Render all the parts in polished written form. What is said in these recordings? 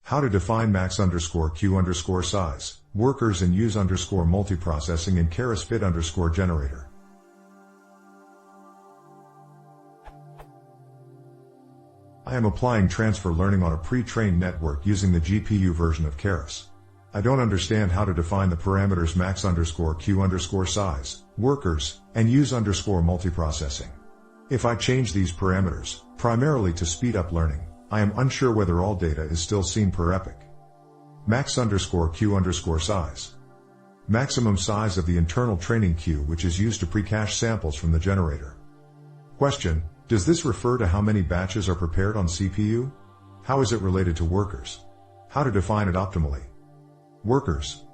How to define max_q_size, workers and use multiprocessing in keras fit_generator. I am applying transfer learning on a pre-trained network using the GPU version of keras. I don't understand how to define the parameters max_q_size, workers, and use multiprocessing. If I change these parameters, primarily to speed up learning, I am unsure whether all data is still seen per epoch. Max_q_size. Maximum size of the internal training queue which is used to pre-cache samples from the generator. Question: does this refer to how many batches are prepared on CPU? How is it related to workers? How to define it optimally? Workers.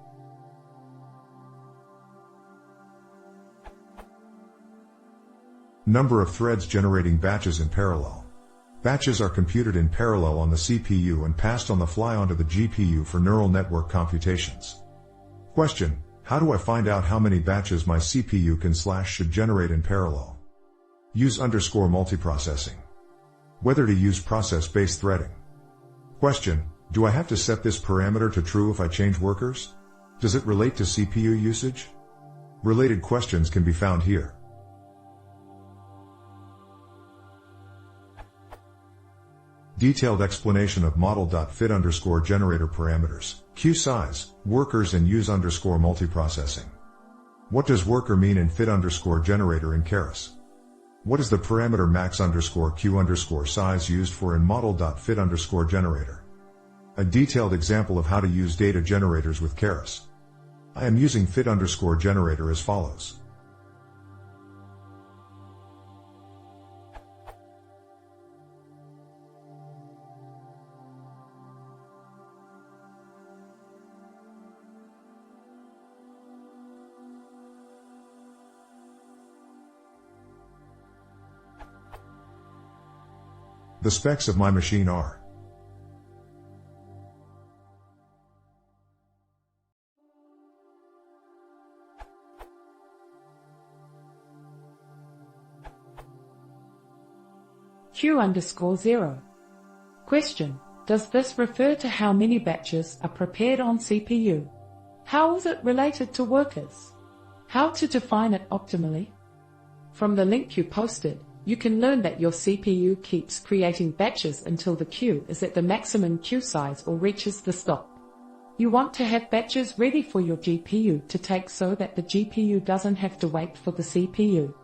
Number of threads generating batches in parallel. Batches are computed in parallel on the CPU and passed on the fly onto the GPU for neural network computations. Question: how do I find out how many batches my CPU can/should generate in parallel? Use multiprocessing. Whether to use process-based threading. Question: do I have to set this parameter to true if I change workers? Does it relate to CPU usage? Related questions can be found here. Detailed explanation of model.fit_generator parameters, queue size, workers and use multiprocessing. What does worker mean in fit_generator in keras? What is the parameter max_q_size used for in model.fit_generator? A detailed example of how to use data generators with keras. I am using fit_generator as follows. The specs of my machine are: Q_0. Question: does this refer to how many batches are prepared on CPU? How is it related to workers? How to define it optimally? From the link you posted, you can learn that your CPU keeps creating batches until the queue is at the maximum queue size or reaches the stop. You want to have batches ready for your GPU to take so that the GPU doesn't have to wait for the CPU.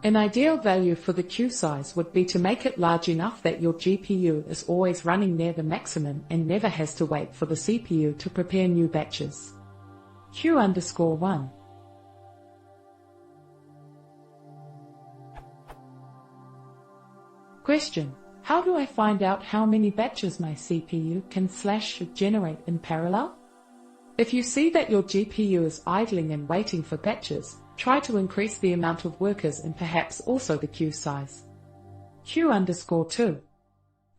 An ideal value for the queue size would be to make it large enough that your GPU is always running near the maximum and never has to wait for the CPU to prepare new batches. Q_1. Question: how do I find out how many batches my CPU can/should generate in parallel? If you see that your GPU is idling and waiting for batches, try to increase the amount of workers and perhaps also the queue size. Q_2.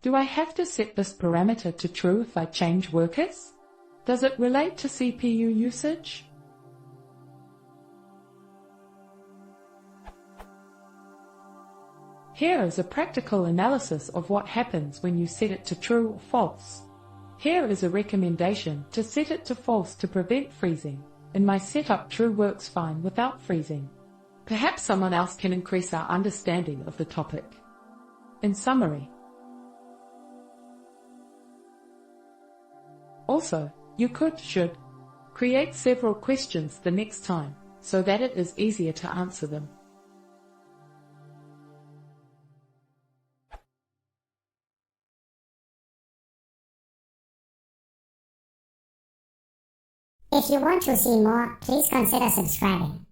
Do I have to set this parameter to true if I change workers? Does it relate to CPU usage? Here is a practical analysis of what happens when you set it to true or false. Here is a recommendation to set it to false to prevent freezing. In my setup, true works fine without freezing. Perhaps someone else can increase our understanding of the topic. In summary, also, you should create several questions the next time, so that it is easier to answer them. If you want to see more, please consider subscribing.